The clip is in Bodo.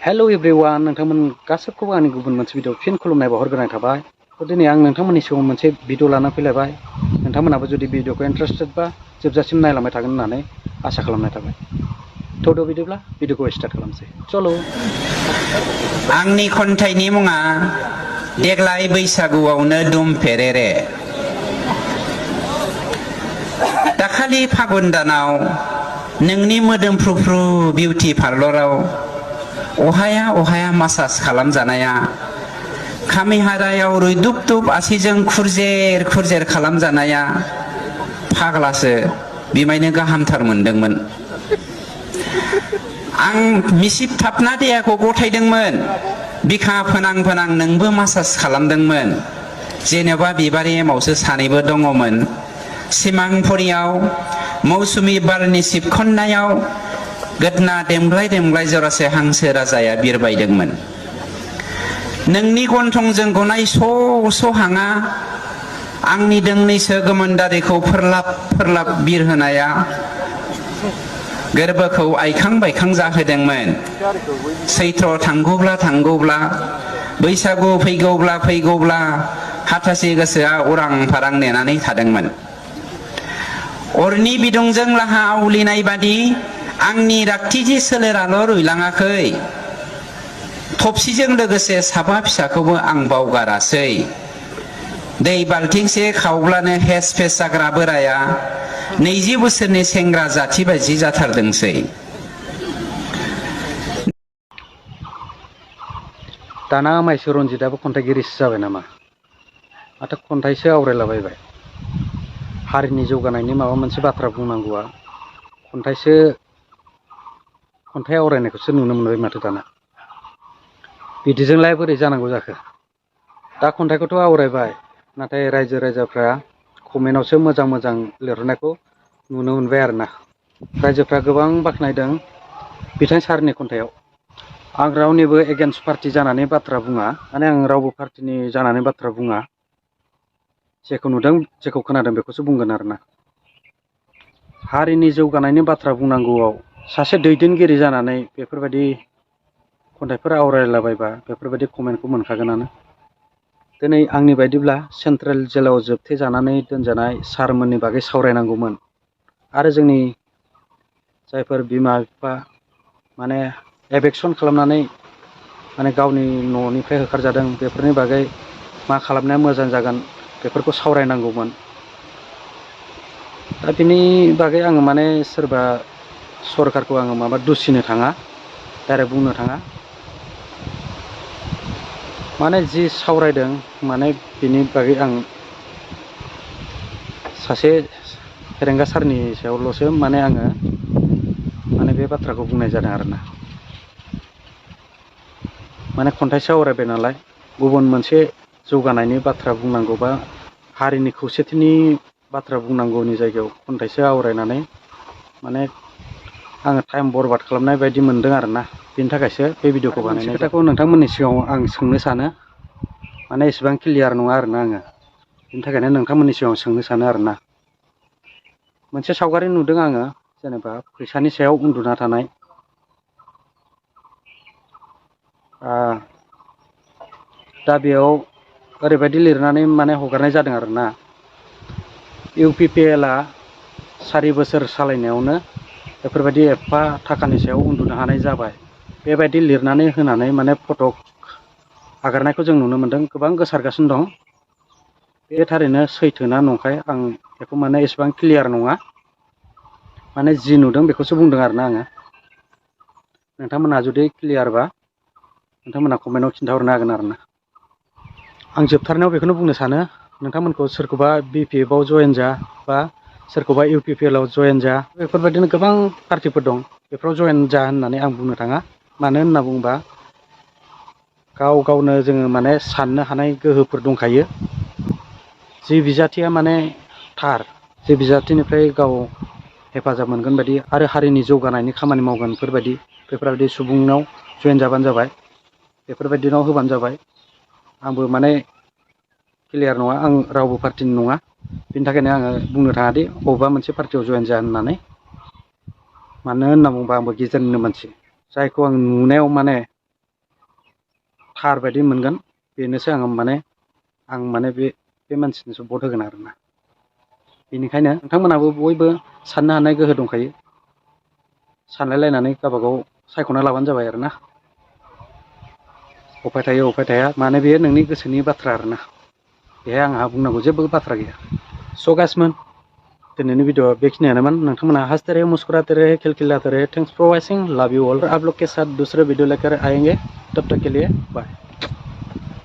हेलो एवरीवन नोंथांमोन गासैखौबो आंनि गुबुन मोनसे भिडिअ फिन खुलुमनाय बावहरग्रोनाय थाबाय। दिनै आं नोंथांमोननि सिगाङाव मोनसे भिडिअ लाना फैलायबाय। नोंथांमोनाबो जुदि भिडिअखौ इन्टारेस्टेड बा जोबजासिम नायलांबाय थागोन होननानै आसा खालामनाय थाबाय। थ' बिदिब्ला भिडिअखौ स्टार्ट खालामसै। चलो। आंनि खन्थाइनि मुङा देग्लाय बैसागुआवनो दुम फेरेरे। दाखालि फागुन दानाव नोंनि मोदोमफ्रुफ्रु बिउटि पार्लराव अहाया अहाया मासाज खालामजानाया, खामिहारायाव रुइदुब दुब आसिजों खुरजेर खुरजेर खालामजानाया फाग्लासो बिमायनो गाहामथार मोनदोंमोन। आं मिसिब थाबना देहाखौ गथायदोंमोन, बिखा फोनां फोनां नोंबो मासाज खालामदोंमोन। जेनेबा बिबारि एमावसो सानैबो दङमोन। सिमांफुरियाव मौसुमि बारनि सिबखन्नायाव गोदना देमग्लाय देमग्लाय जरासे हांसो राजाया बिरबायदोंमोन। नोंनि गन्थंजों गनाय स' स' हाङा आंनि दोंनैसो गोमोन दारिखौ फोरलाब फोरलाब बिरहोनाया गोरबोखौ आइखां बायखां जाहोदोंमोन। सैथ्र थांगौब्ला थांगौब्ला, बैसागु फैगौब्ला फैगौब्ला हाथासि गोसोआ उरां फारां नेनानै थादोंमोन। अरनि बिदुंजों लाहा आवलिनाय बादि आंनि रागथिजि सोलेराल' रुइलाङाखै, थबसिजों लोगोसे साबा फिसाखौबो आं बावगारासै। दै बाल्थिंसे खावब्लानो हेस फेस जाग्रा बोराया 20 बोसोरनि सेंग्रा जाथि बायदि जाथारदोंसै। दाना माइसो रनजितआबो खन्थाइगिरिसो जाबाय नामा? माथो खन्थाइसो आवरायलाबायबाय। हारिनि जौगानायनि माबा मोनसे बाथ्रा बुंनांगौआ खन्थाइ आवरायनायखौसो नुनो मोनबाय माथो दाना। बिदिजोंलाय बोरै जानांगौ जाखो? दा खन्थाइखौथ' आवरायबाय, नाथाय रायजो राजाफ्रा कमेन्टआवसो मोजां मोजां लिरनायखौ नुनो मोनबाय आरोना। रायजोफ्रा गोबां बाख्नायदों बिथां सारनि खन्थाइयाव। आं रावनिबो एगेन्स्ट पार्टि जानानै बाथ्रा बुङा, माने आं रावबो पार्टिनि जानानै बाथ्रा बुङा। जेखौ नुदों जेखौ खोनादों बेखौसो बुंगोन आरोना। हारिनि जौगानायनि बाथ्रा बुंनांगौआव सासे दैदेनगिरि जानानै बेफोरबायदि खन्थाइफोर आवरायलाबायबा बेफोरबायदि कमेन्टखौ मोनखागोनानो। दिनै आंनि बायदिब्ला सेन्ट्रेल जेलाव जोबथेजानानै दोनजानाय सारमोननि बागै सावरायनांगौमोन। आरो जोंनि जायफोर बिमा बिफा माने एभेक्सन खालामनानै माने गावनि न'निफ्राय होखारजादों, बेफोरनि बागै मा खालामनाया मोजां जागोन बेफोरखौ सावरायनांगौमोन। दा बिनि बागै आङो माने सोरबा सरकारखौ आङो माबा दुसिनो थाङा, डाइरेक्ट बुंनो थाङा। माने जि सावरायदों माने बिनि बागै आं सासे फेरेंगा सारनि सायावल'सो माने आङो बे बाथ्राखौ बुंनाय जादों आरोना। माने खन्थाइसो आवरायबाय नालाय, गुबुन मोनसे जौगानायनि बाथ्रा बुंनांगौ बा हारिनि खौसेथिनि बाथ्रा बुंनांगौनि जायगायाव खन्थाइसो आवरायनानै माने आङो टाइम बरबाद खालामनाय बायदि मोनदों आरोना। बेनि थाखायसो बे भिडिअखौ बानायनाय जादों। खोथाखौ नोंथांमोननि सिगाङाव आं सोंनो सानो, माने एसेबां क्लियार नङा आरोना आङो। बेनि थाखायनो नोंथांमोननि सिगाङाव सोंनो सानो आरोना। मोनसे सावगारि नुदों आङो, जेनेबा फैसानि सायाव उन्दुना थानाय। दा बेयाव ओरैबायदि लिरनानै माने हगारनाय जादों आरोना। UPPLआ 4 बोसोर सालायनायावनो बेफोरबायदि एफा थाखानि सायाव उन्दुनो हानाय जाबाय, बेबायदि लिरनानै होनानै माने फट' आगारनायखौ जों नुनो मोनदों। गोबां गोसारगासिनो दं। बे थारैनो सैथोना नंखाय आं बेखौ माने एसेबां क्लियार नङा, माने जि नुदों बेखौसो बुंदों आरोना आङो। नोंथांमोनहा जुदि क्लियारबा नोंथांमोनहा कमेन्टआव खिन्थाहरनो हागोन आरोना। आं जोबथारनायाव बेखौनो बुंनो सानो, नोंथांमोनखौ सोरखौबा BPFआव जयेन जा बा सोरखौबा UPPLआव जयेन जा, बेफोरबायदिनो गोबां पार्टिफोर दं, बेफोराव जयेन जा होननानै आं बुंनो थाङा। मानो होनना बुङोबा गाव गावनो जोङो माने साननो हानाय गोहोफोर दंखायो। जि बिजाथिया माने थार, जे बिजाथिनिफ्राय गाव हेफाजाब मोनगोन बायदि आरो हारिनि जौगानायनि खामानि मावगोन बेफोरबायदि सुबुंनाव जयेन जाबानो जाबाय, बेफोरबायदिनाव होबानो जाबाय। आंबो माने क्लियार नङा, आं रावबो पार्टिनि नङा। बिनि थाखायनो आङो बुंनो थाङादि बबेबा मोनसे पार्टियाव जयेन जा होननानै। मानो होनना बुङोबा आंबो गेजेरनिनो मानसि, जायखौ आं नुनायाव माने थार बायदि मोनगोन बेनोसो आं माने बे मानसिनिसो भट होगोन आरोना। बेनिखायनो नोंथांमोनाबो बयबो साननो हानाय गोहो दंखायो, सानलायलायनानै गावबागाव सायख'ना लाबानो जाबाय आरोना। अफाय थायो अफाय थाया माने बेयो नोंनि गोसोनि बाथ्रा आरोना, बेहाय आंहा बुंनांगौ जेबो बाथ्रा गैया। स' गाइसमोन, दिनैनि भिडिअ बेखिनियानोमोन। नोंथांमोना हंसते रहे, मुस्कुराते रहे, खिलखिलाते रहे। Thanks for watching, love you all. आप लोग के साथ दूसरे वीडियो लेकर आएंगे, तब तक के लिए बाय।